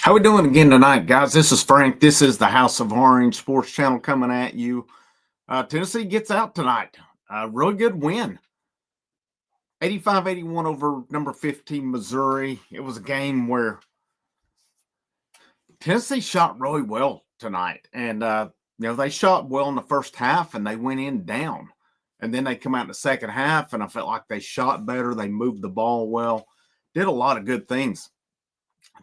How we doing again tonight, guys? This is Frank. This is the House of Orange Sports Channel coming at you. Tennessee gets out tonight. Really good win. 85-81 over number 15 Missouri. It was a game where Tennessee shot really well tonight. And, they shot well in the first half and they went in down. And then they come out in the second half and I felt like they shot better. They moved the ball well. Did a lot of good things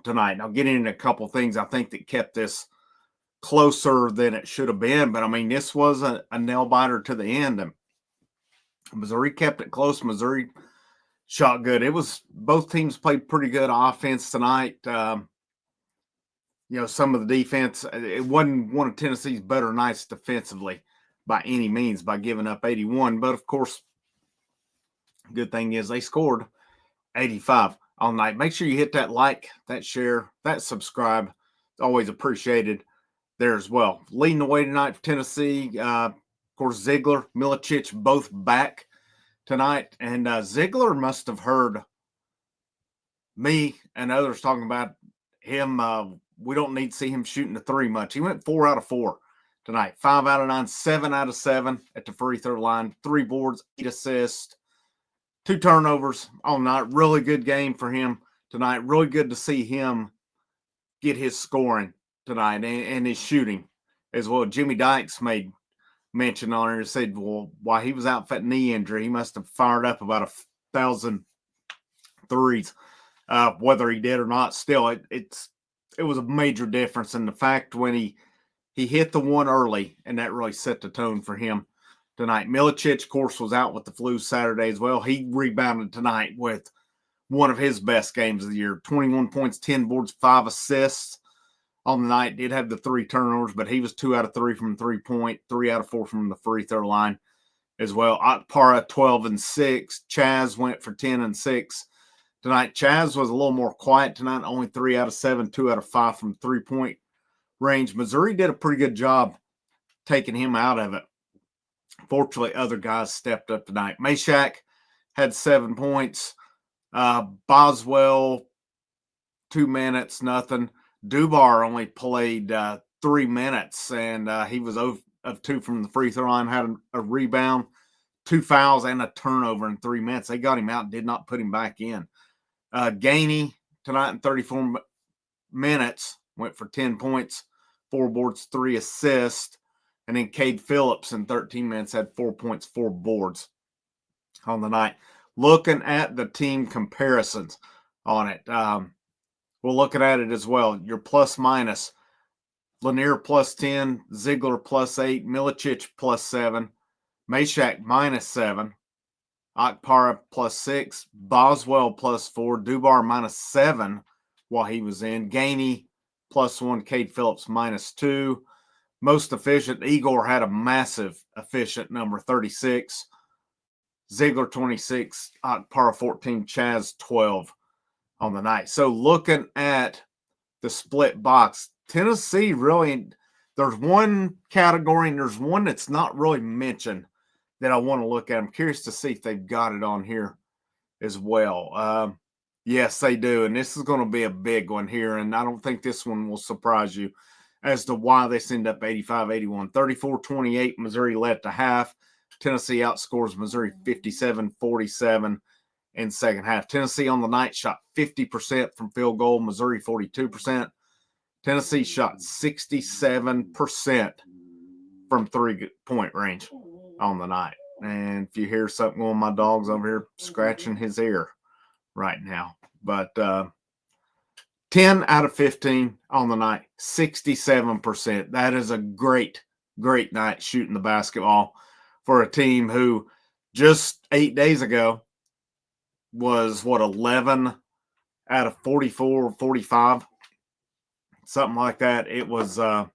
tonight. And I'll get into a couple things I think that kept this closer than it should have been. But I mean, this was a nail biter to the end. And Missouri kept it close. Missouri shot good. It was both teams played pretty good offense tonight. Some of the defense, it wasn't one of Tennessee's better nights defensively by any means by giving up 81. But of course, good thing is they scored 85 all night. Make sure you hit that like, that share, that subscribe. It's always appreciated there as well. Leading the way tonight for Tennessee, of course, Ziegler, Milicic, both back tonight. And Ziegler must have heard me and others talking about him. We don't need to see him shooting the three much. He went 4 out of 4 tonight, 5 out of 9, 7 out of 7 at the free throw line, 3 boards, 8 assists, 2 turnovers all night. Really good game for him tonight. Really good to see him get his scoring tonight and his shooting as well. Jimmy Dykes made mention on it and said, well, while he was out for that knee injury, he must have fired up about 1,000 threes. Whether he did or not, still, it was a major difference in the fact when he hit the one early, and that really set the tone for him tonight. Milicic, of course, was out with the flu Saturday as well. He rebounded tonight with one of his best games of the year. 21 points, 10 boards, 5 assists on the night. Did have the 3 turnovers, but he was 2 out of 3 from 3-point, 3 out of 4 from the free throw line as well. Akpara, 12 and 6. Chaz went for 10 and 6 tonight. Chaz was a little more quiet tonight, only 3 out of 7, 2 out of 5 from 3-point range. Missouri did a pretty good job taking him out of it. Fortunately, other guys stepped up tonight. Meshack had 7 points. Boswell, 2 minutes, nothing. Dubar only played 3 minutes, and he was of 2 from the free throw line, had a rebound, 2 fouls, and a turnover in 3 minutes. They got him out and did not put him back in. Gainey tonight in 34 minutes went for 10 points, 4 boards, 3 assists. And then Cade Phillips in 13 minutes had 4 points, 4 boards on the night. Looking at the team comparisons on it, we're looking at it as well. Your plus minus, Lanier plus 10, Ziegler plus 8, Milicic plus 7, Meshack minus 7, Akpara plus 6, Boswell plus 4, Dubar minus 7 while he was in, Gainey plus 1, Cade Phillips minus 2. Most efficient, Igor had a massive efficient number, 36. Ziegler, 26. Akpara, 14. Chaz, 12 on the night. So looking at the split box, Tennessee really, there's one category and there's one that's not really mentioned that I want to look at. I'm curious to see if they've got it on here as well. Yes, they do. And this is going to be a big one here. And I don't think this one will surprise you as to why this ended up 85-81. 34-28, Missouri led at the half. Tennessee outscores Missouri 57-47 in second half. Tennessee on the night shot 50% from field goal, Missouri 42%. Tennessee shot 67% from 3-point range on the night. And if you hear something going, my dog's over here scratching his ear right now. But 10 out of 15 on the night, 67%. That is a great, great night shooting the basketball for a team who just 8 days ago was, 11 out of 44, 45, something like that. It was a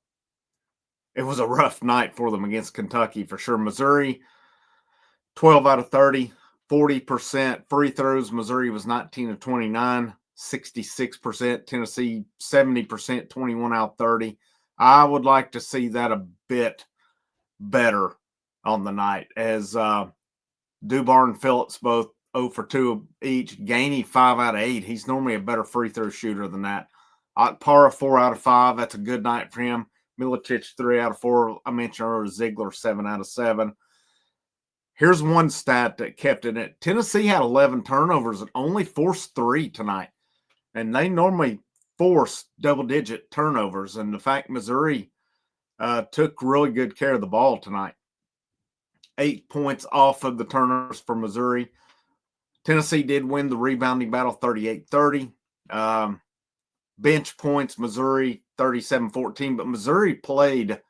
rough night for them against Kentucky for sure. Missouri, 12 out of 30, 40% free throws. Missouri was 19 of 29. 66%, Tennessee 70%, 21 out 30. I would like to see that a bit better on the night as Dubar and Phillips both 0 for 2 each. Gainey 5 out of 8. He's normally a better free throw shooter than that Para 4 out of 5. That's a good night for him. Milicic 3 out of 4. I mentioned earlier Ziegler 7 out of 7. Here's one stat that kept it in. Tennessee had 11 turnovers and only forced 3 tonight. And they normally force double-digit turnovers. And the fact Missouri took really good care of the ball tonight. 8 points off of the turnovers for Missouri. Tennessee did win the rebounding battle 38-30. Bench points, Missouri 37-14. But Missouri played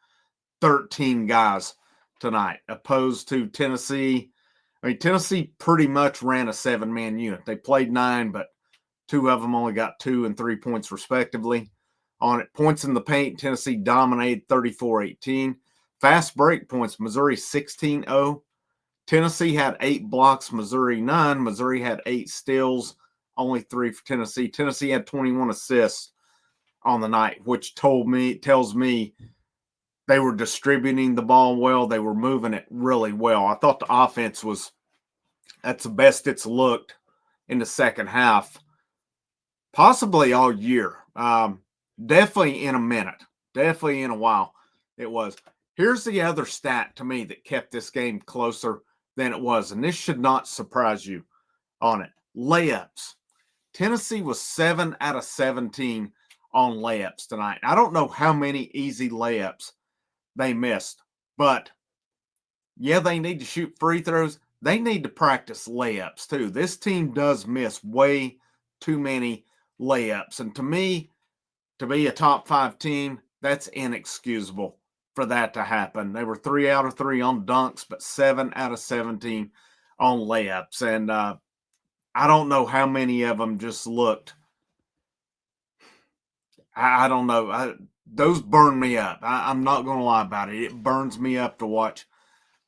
13 guys tonight, opposed to Tennessee. I mean, Tennessee pretty much ran a 7-man unit. They played 9, but 2 of them only got 2 and 3 points respectively. On it, points in the paint, Tennessee dominated 34-18. Fast break points, Missouri 16-0. Tennessee had 8 blocks, Missouri none. Missouri had 8 steals, only 3 for Tennessee. Tennessee had 21 assists on the night, which tells me they were distributing the ball well. They were moving it really well. I thought the offense that's the best it's looked in the second half, possibly all year. Definitely in a minute, definitely in a while it was. Here's the other stat to me that kept this game closer than it was, and this should not surprise you on it. Layups. Tennessee was 7 out of 17 on layups tonight. I don't know how many easy layups they missed, but yeah, they need to shoot free throws. They need to practice layups too. This team does miss way too many layups. And to me, to be a top 5 team, that's inexcusable for that to happen. They were 3 out of 3 on dunks, but 7 out of 17 on layups. And I don't know how many of them just looked. I don't know. Those burn me up. I'm not going to lie about it. It burns me up to watch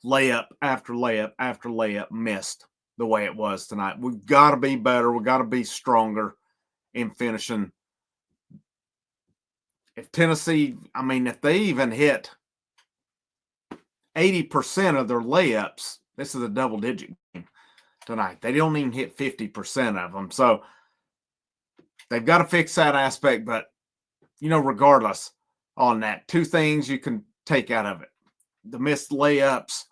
layup after layup after layup missed the way it was tonight. We've got to be better. We've got to be stronger in finishing. If Tennessee, if they even hit 80% of their layups, this is a double-digit game tonight. They don't even hit 50% of them. So they've got to fix that aspect, but regardless on that, 2 things you can take out of it: the missed layups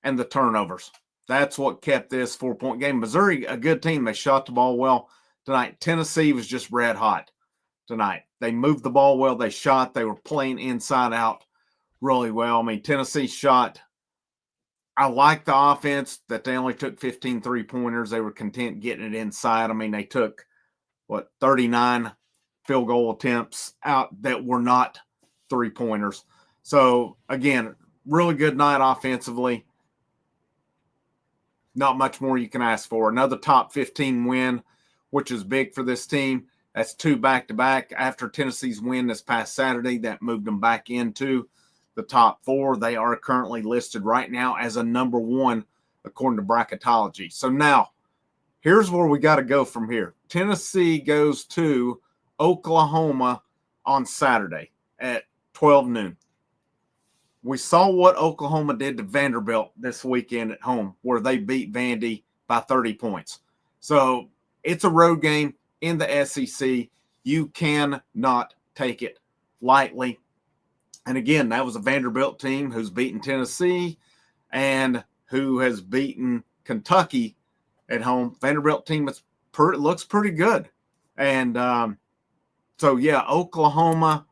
and the turnovers. That's what kept this 4-point game. Missouri, a good team. They shot the ball well tonight. Tennessee was just red hot tonight. They moved the ball well. They shot. They were playing inside out really well. Tennessee shot. I like the offense that they only took 15 3-pointers. They were content getting it inside. They took, 39 field goal attempts out that were not 3-pointers. So, again, really good night offensively. Not much more you can ask for. Another top 15 win, which is big for this team. That's 2 back-to-back. After Tennessee's win this past Saturday, that moved them back into the top 4. They are currently listed right now as a number 1 according to bracketology. So now, here's where we got to go from here. Tennessee goes to Oklahoma on Saturday at 12 noon. We saw what Oklahoma did to Vanderbilt this weekend at home, where they beat Vandy by 30 points. So it's a road game in the SEC. You cannot take it lightly. And again, that was a Vanderbilt team who's beaten Tennessee and who has beaten Kentucky at home. Vanderbilt team looks pretty good. And Oklahoma,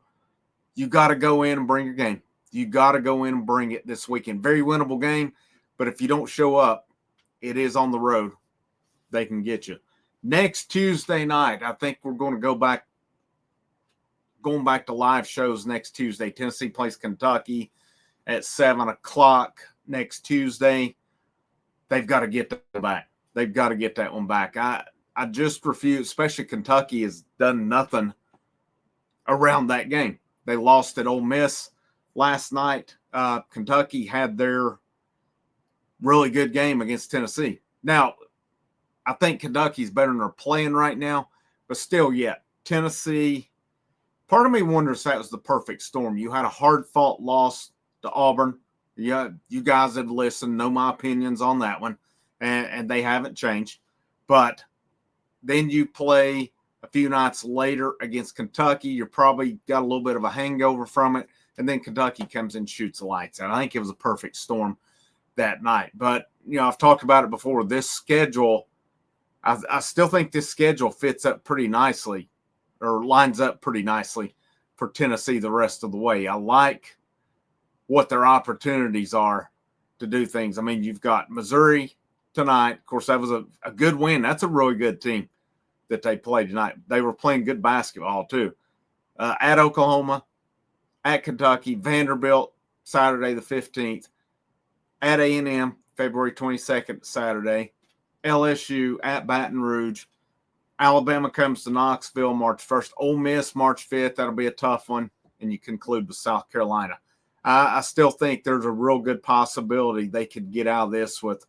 you got to go in and bring your game. You got to go in and bring it this weekend. Very winnable game, but if you don't show up, it is on the road. They can get you. Next Tuesday night, I think we're going to going back to live shows next Tuesday. Tennessee plays Kentucky at 7 o'clock next Tuesday. They've got to get that back. They've got to get that one back. I just refuse, especially Kentucky has done nothing around that game. They lost at Ole Miss last night. Kentucky had their really good game against Tennessee. Now, I think Kentucky's better than they're playing right now, but still, Tennessee. Part of me wonders if that was the perfect storm. You had a hard-fought loss to Auburn. Yeah, you guys have listened, know my opinions on that one, and they haven't changed. But then you play A few nights later against Kentucky, you're probably got a little bit of a hangover from it. And then Kentucky comes and shoots the lights out. I think it was a perfect storm that night. But, I've talked about it before. This schedule, I still think this schedule fits up pretty nicely or lines up pretty nicely for Tennessee the rest of the way. I like what their opportunities are to do things. I mean, you've got Missouri tonight. Of course, that was a good win. That's a really good team that they played tonight. They were playing good basketball, too. At Oklahoma, at Kentucky, Vanderbilt, Saturday the 15th, at A&M, February 22nd, Saturday, LSU at Baton Rouge, Alabama comes to Knoxville March 1st, Ole Miss March 5th. That'll be a tough one, and you conclude with South Carolina. I still think there's a real good possibility they could get out of this with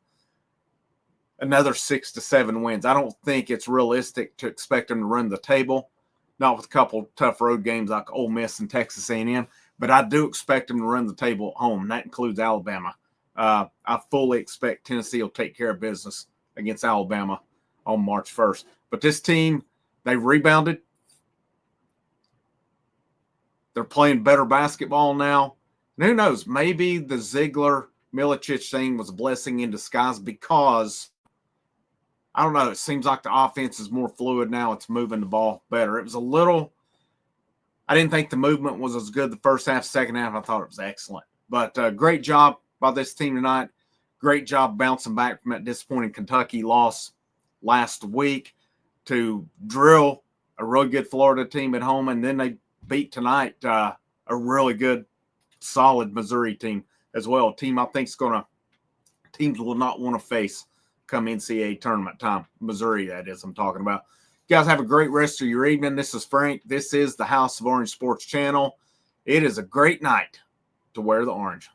another 6 to 7 wins. I don't think it's realistic to expect them to run the table, not with a couple tough road games like Ole Miss and Texas A&M, but I do expect them to run the table at home. That includes Alabama. I fully expect Tennessee will take care of business against Alabama on March 1st. But this team, they rebounded. They're playing better basketball now. And who knows, maybe the Ziegler-Milicic thing was a blessing in disguise because, I don't know, it seems like the offense is more fluid now. It's moving the ball better. It was a little – I didn't think the movement was as good the first half. Second half, I thought it was excellent. But great job by this team tonight. Great job bouncing back from that disappointing Kentucky loss last week to drill a really good Florida team at home. And then they beat tonight a really good, solid Missouri team as well. A team I think teams will not want to face come NCAA tournament time. Missouri, that is, I'm talking about. You guys have a great rest of your evening. This is Frank. This is the House of Orange Sports Channel. It is a great night to wear the orange.